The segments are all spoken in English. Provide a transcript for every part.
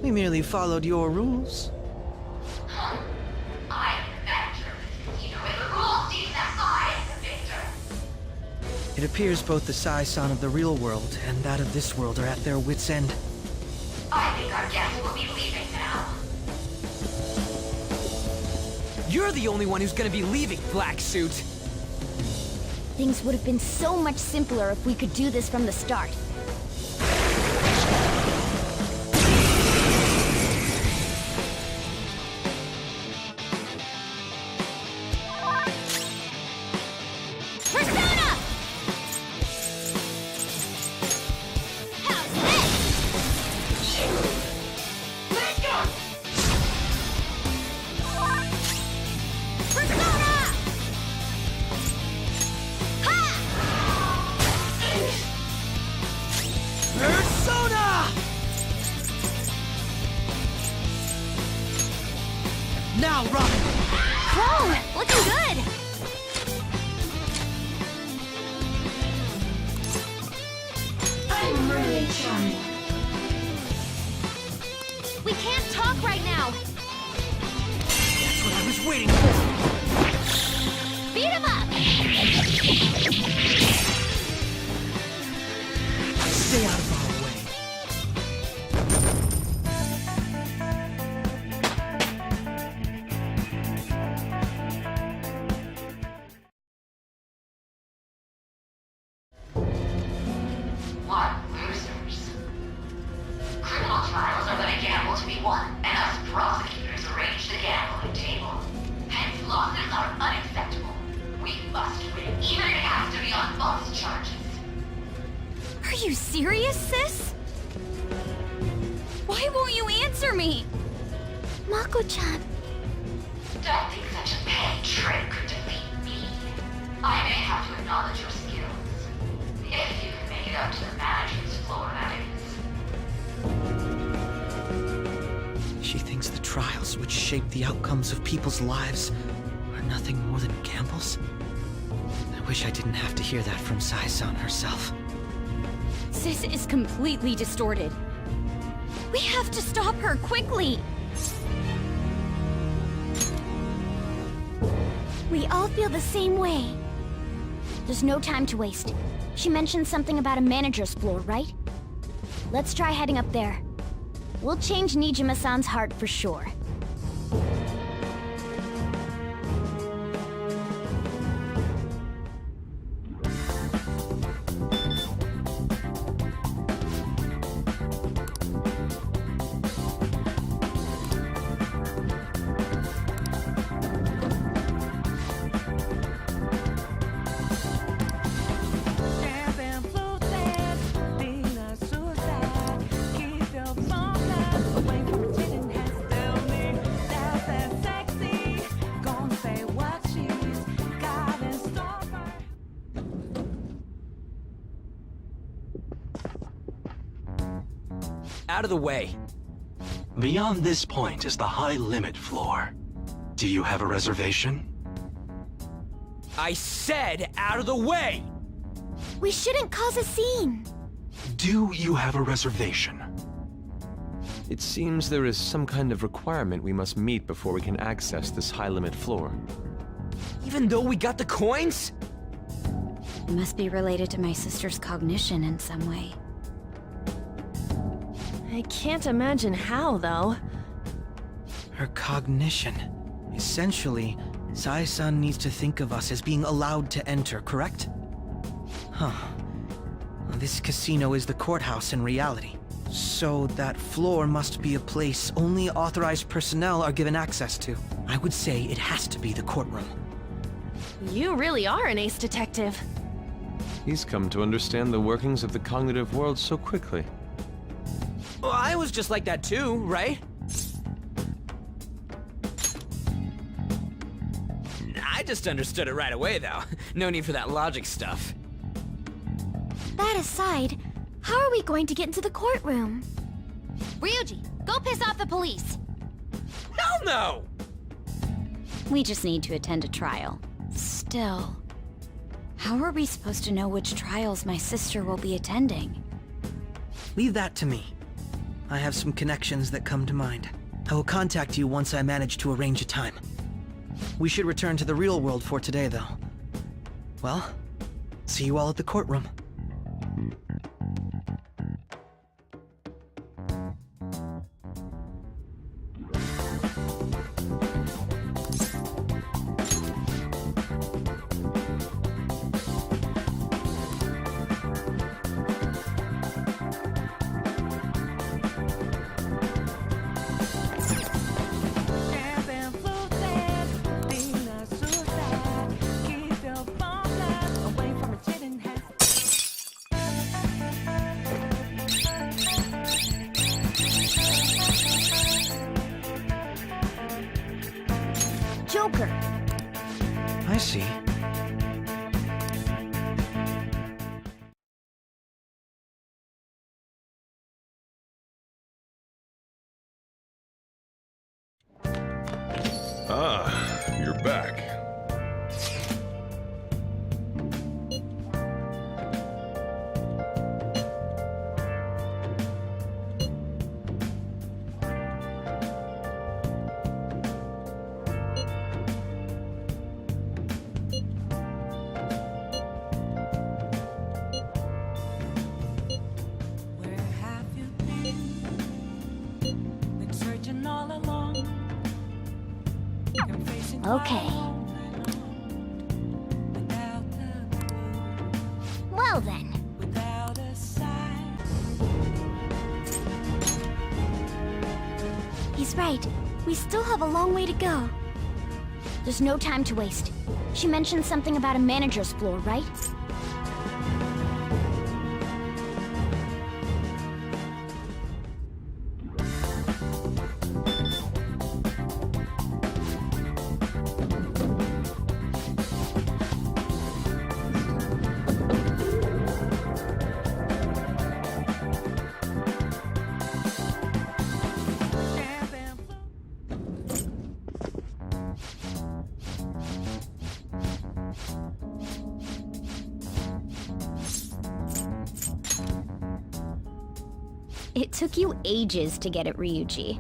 We merely followed your rules. I am the manager of this casino, and the rules seem that I am the victor. It appears both the Sai-san of the real world and that of this world are at their wits' end. I think our guests will be leaving now. You're the only one who's gonna be leaving, Black Suit! Things would have been so much simpler if we could do this from the start. Now, run! Whoa! Looking good! I'm really charming. We can't talk right now! That's what I was waiting for! Beat him up! Stay out of our way. What losers. Criminal trials are when a gamble to be won, and us prosecutors arrange the gambling table. Hence, losses are unacceptable. We must win, even if it has to be on false charges. Are you serious, sis? Why won't you answer me? Mako-chan. Don't think such a petty trick could defeat me. I may have to acknowledge your skills. If you can make it up to the manager's floor, that is. She thinks the trials which shape the outcomes of people's lives are nothing more than gambles? I wish I didn't have to hear that from Sai-san herself. Sis is completely distorted. We have to stop her quickly! We all feel the same way. There's no time to waste. She mentioned something about a manager's floor, right? Let's try heading up there. We'll change Nijima-san's heart for sure. Out of the way. Beyond this point is the high limit floor. Do you have a reservation? I said out of the way! We shouldn't cause a scene. Do you have a reservation? It seems there is some kind of requirement we must meet before we can access this high-limit floor. Even though we got the coins? It must be related to my sister's cognition in some way. I can't imagine how, though. Her cognition. Essentially, Sai-san needs to think of us as being allowed to enter, correct? Huh. Well, this casino is the courthouse in reality. So that floor must be a place only authorized personnel are given access to. I would say it has to be the courtroom. You really are an ace detective. He's come to understand the workings of the cognitive world so quickly. Well, I was just like that too, right? I just understood it right away, though. No need for that logic stuff. That aside, how are we going to get into the courtroom? Ryuji, go piss off the police! Hell no! We just need to attend a trial. Still, how are we supposed to know which trials my sister will be attending? Leave that to me. I have some connections that come to mind. I will contact you once I manage to arrange a time. We should return to the real world for today, though. Well, see you all at the courtroom. Joker. I see. Ah, you're back. Where have you been? Been searching all along. Confessing Okay. without a clue, Well then. without a sign. He's right. We still have a long way to go. There's no time to waste. She mentioned something about a manager's floor, right? It took you ages to get it, Ryuji.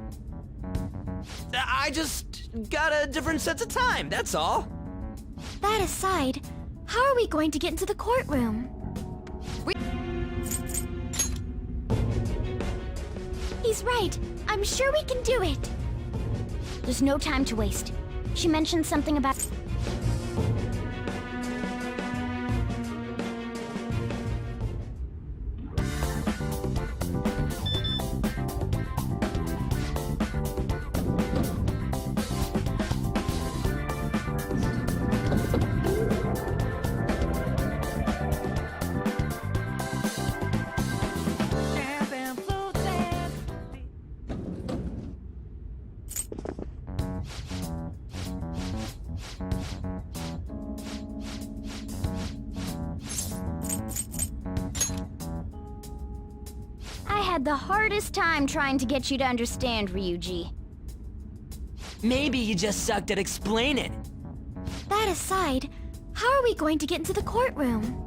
I just got a different sense of time, that's all. That aside, how are we going to get into the courtroom? He's right. I'm sure we can do it. There's no time to waste. She mentioned something about... I had the hardest time trying to get you to understand, Ryuji. Maybe you just sucked at explaining. That aside, how are we going to get into the courtroom?